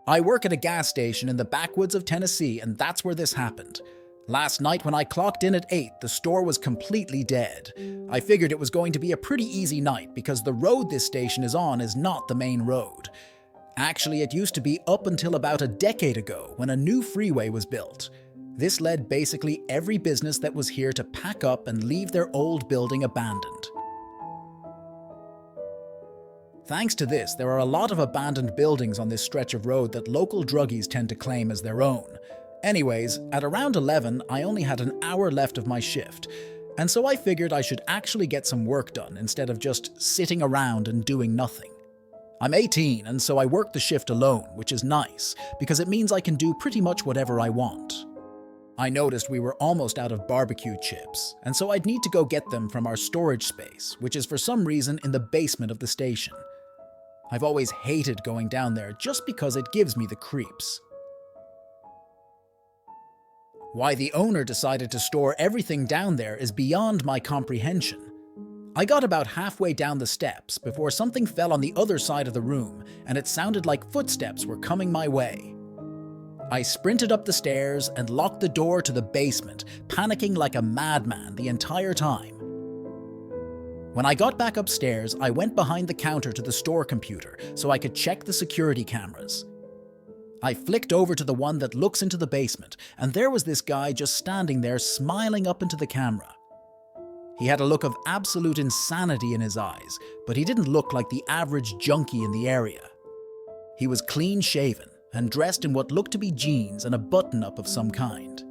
I work at a gas station in the backwoods of Tennessee, and that's where this happened. Last night when I clocked in at 8, the store was completely dead. I figured it was going to be a pretty easy night because the road this station is on is not the main road. Actually, it used to be up until about a decade ago when a new freeway was built. This led basically every business that was here to pack up and leave their old building abandoned. Thanks to this, there are a lot of abandoned buildings on this stretch of road that local druggies tend to claim as their own. Anyways, at around 11, I only had an hour left of my shift, and so I figured I should actually get some work done instead of just sitting around and doing nothing. I'm 18, and so I work the shift alone, which is nice, because it means I can do pretty much whatever I want. I noticed we were almost out of barbecue chips, and so I'd need to go get them from our storage space, which is for some reason in the basement of the station. I've always hated going down there just because it gives me the creeps. Why the owner decided to store everything down there is beyond my comprehension. I got about halfway down the steps before something fell on the other side of the room, and it sounded like footsteps were coming my way. I sprinted up the stairs and locked the door to the basement, panicking like a madman the entire time. When I got back upstairs, I went behind the counter to the store computer so I could check the security cameras. I flicked over to the one that looks into the basement, and there was this guy just standing there smiling up into the camera. He had a look of absolute insanity in his eyes, but he didn't look like the average junkie in the area. He was clean-shaven and dressed in what looked to be jeans and a button-up of some kind.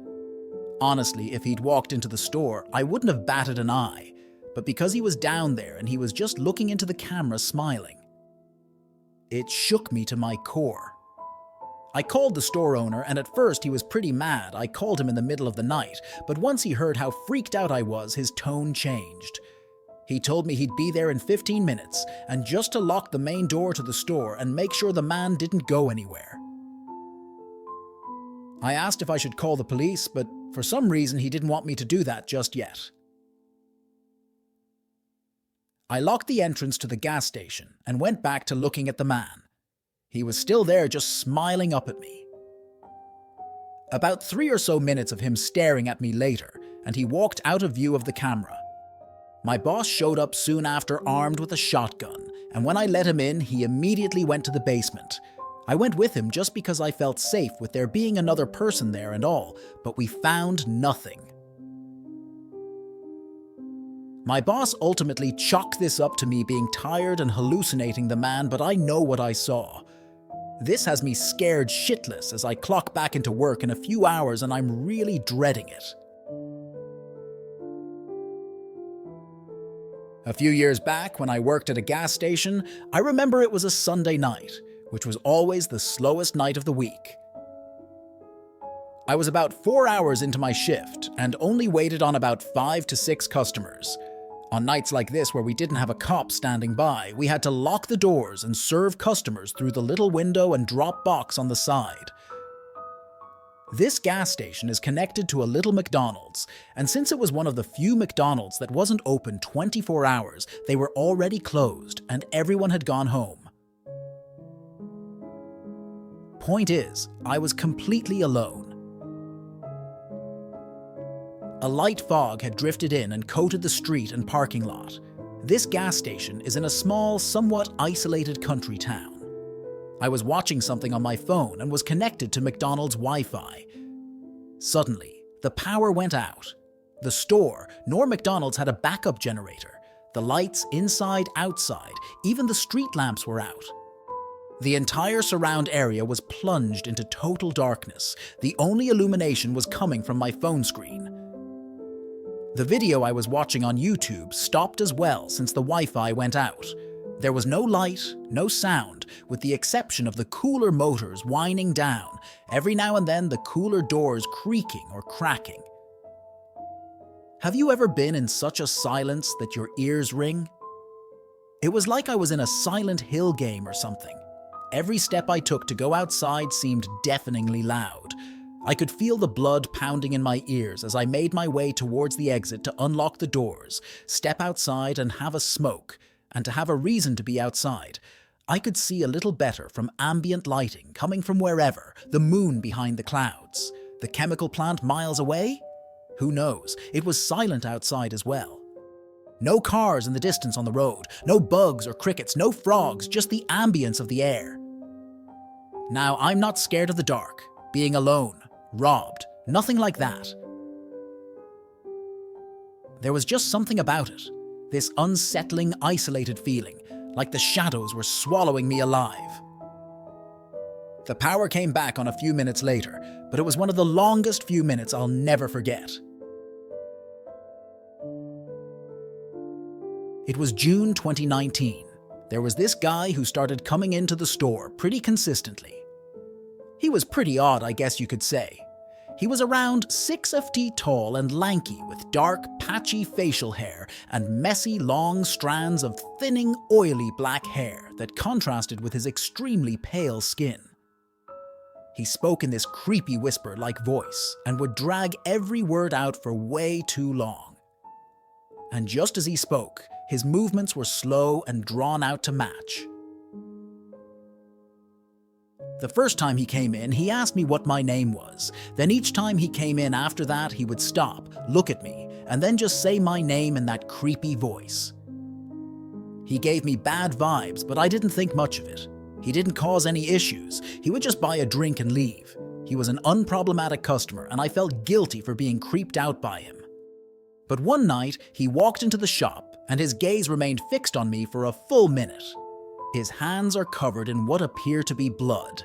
Honestly, if he'd walked into the store, I wouldn't have batted an eye, but because he was down there and he was just looking into the camera smiling, it shook me to my core. I called the store owner, and at first he was pretty mad. I called him in the middle of the night, but once he heard how freaked out I was, his tone changed. He told me he'd be there in 15 minutes, and just to lock the main door to the store and make sure the man didn't go anywhere. I asked if I should call the police, but for some reason he didn't want me to do that just yet. I locked the entrance to the gas station and went back to looking at the man. He was still there, just smiling up at me. About 3 or so minutes of him staring at me later, and he walked out of view of the camera. My boss showed up soon after armed with a shotgun, and when I let him in, he immediately went to the basement. I went with him just because I felt safe with there being another person there and all, but we found nothing. My boss ultimately chalked this up to me being tired and hallucinating the man, but I know what I saw. This has me scared shitless as I clock back into work in a few hours, and I'm really dreading it. A few years back, when I worked at a gas station, I remember it was a Sunday night, which was always the slowest night of the week. I was about 4 hours into my shift and only waited on about 5 to 6 customers. On nights like this where we didn't have a cop standing by, we had to lock the doors and serve customers through the little window and drop box on the side. This gas station is connected to a little McDonald's, and since it was one of the few McDonald's that wasn't open 24 hours, they were already closed and everyone had gone home. Point is, I was completely alone. A light fog had drifted in and coated the street and parking lot. This gas station is in a small, somewhat isolated country town. I was watching something on my phone and was connected to McDonald's Wi-Fi. Suddenly, the power went out. The store, nor McDonald's, had a backup generator. The lights inside, outside, even the street lamps were out. The entire surround area was plunged into total darkness. The only illumination was coming from my phone screen. The video I was watching on YouTube stopped as well since the Wi-Fi went out. There was no light, no sound, with the exception of the cooler motors whining down, every now and then the cooler doors creaking or cracking. Have you ever been in such a silence that your ears ring? It was like I was in a Silent Hill game or something. Every step I took to go outside seemed deafeningly loud. I could feel the blood pounding in my ears as I made my way towards the exit to unlock the doors, step outside and have a smoke, and to have a reason to be outside. I could see a little better from ambient lighting coming from wherever, the moon behind the clouds, the chemical plant miles away. Who knows? It was silent outside as well. No cars in the distance on the road, no bugs or crickets, no frogs, just the ambience of the air. Now, I'm not scared of the dark, being alone, robbed, nothing like that. There was just something about it, this unsettling, isolated feeling, like the shadows were swallowing me alive. The power came back on a few minutes later, but it was one of the longest few minutes I'll never forget. It was June 2019. There was this guy who started coming into the store pretty consistently. He was pretty odd, I guess you could say. He was around 6 feet tall and lanky with dark, patchy facial hair and messy, long strands of thinning, oily black hair that contrasted with his extremely pale skin. He spoke in this creepy whisper-like voice and would drag every word out for way too long. And just as he spoke, his movements were slow and drawn out to match. The first time he came in, he asked me what my name was. Then each time he came in after that, he would stop, look at me, and then just say my name in that creepy voice. He gave me bad vibes, but I didn't think much of it. He didn't cause any issues. He would just buy a drink and leave. He was an unproblematic customer, and I felt guilty for being creeped out by him. But one night, he walked into the shop, and his gaze remained fixed on me for a full minute. His hands are covered in what appear to be blood.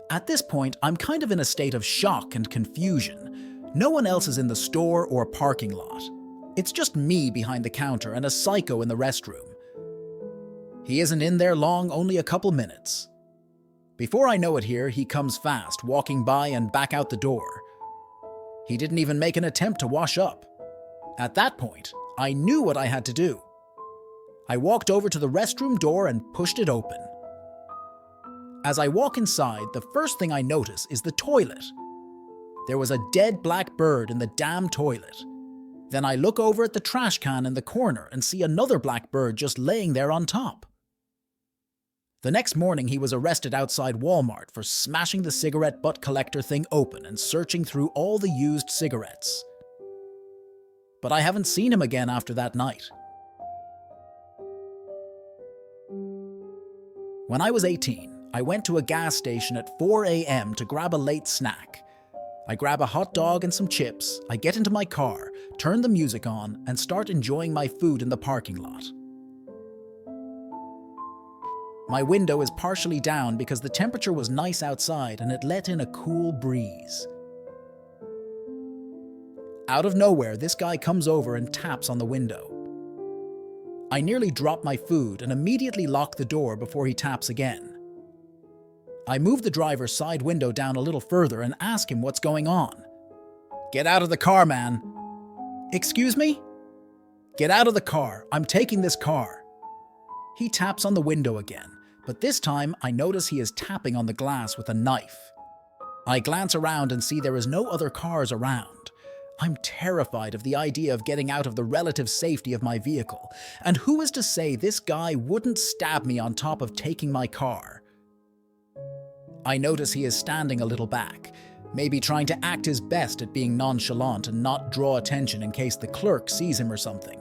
At this point, I'm kind of in a state of shock and confusion. No one else is in the store or parking lot. It's just me behind the counter and a psycho in the restroom. He isn't in there long, only a couple minutes. Before I know it here, he comes fast, walking by and back out the door. He didn't even make an attempt to wash up. At that point, I knew what I had to do. I walked over to the restroom door and pushed it open. As I walk inside, the first thing I notice is the toilet. There was a dead black bird in the damn toilet. Then I look over at the trash can in the corner and see another black bird just laying there on top. The next morning, he was arrested outside Walmart for smashing the cigarette butt collector thing open and searching through all the used cigarettes. But I haven't seen him again after that night. When I was 18, I went to a gas station at 4 a.m. to grab a late snack. I grab a hot dog and some chips, I get into my car, turn the music on, and start enjoying my food in the parking lot. My window is partially down because the temperature was nice outside and it let in a cool breeze. Out of nowhere, this guy comes over and taps on the window. I nearly drop my food and immediately lock the door before he taps again. I move the driver's side window down a little further and ask him what's going on. "Get out of the car, man." "Excuse me?" "Get out of the car. I'm taking this car." He taps on the window again, but this time I notice he is tapping on the glass with a knife. I glance around and see there is no other cars around. I'm terrified of the idea of getting out of the relative safety of my vehicle, and who is to say this guy wouldn't stab me on top of taking my car? I notice he is standing a little back, maybe trying to act his best at being nonchalant and not draw attention in case the clerk sees him or something.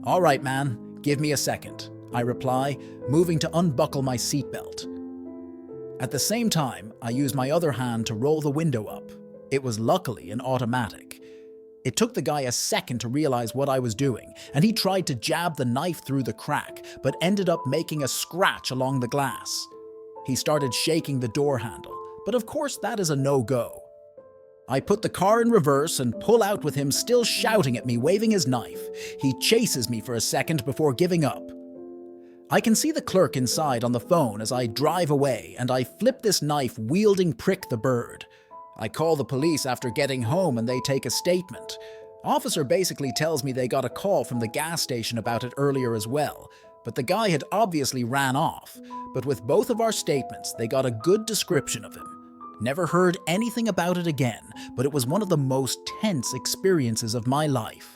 "All right, man, give me a second," I reply, moving to unbuckle my seatbelt. At the same time, I use my other hand to roll the window up. It was luckily an automatic. It took the guy a second to realize what I was doing, and he tried to jab the knife through the crack, but ended up making a scratch along the glass. He started shaking the door handle, but of course that is a no-go. I put the car in reverse and pull out with him still shouting at me, waving his knife. He chases me for a second before giving up. I can see the clerk inside on the phone as I drive away, and I flip this knife-wielding prick the bird. I call the police after getting home and they take a statement. Officer basically tells me they got a call from the gas station about it earlier as well, but the guy had obviously ran off. But with both of our statements, they got a good description of him. Never heard anything about it again, but it was one of the most tense experiences of my life.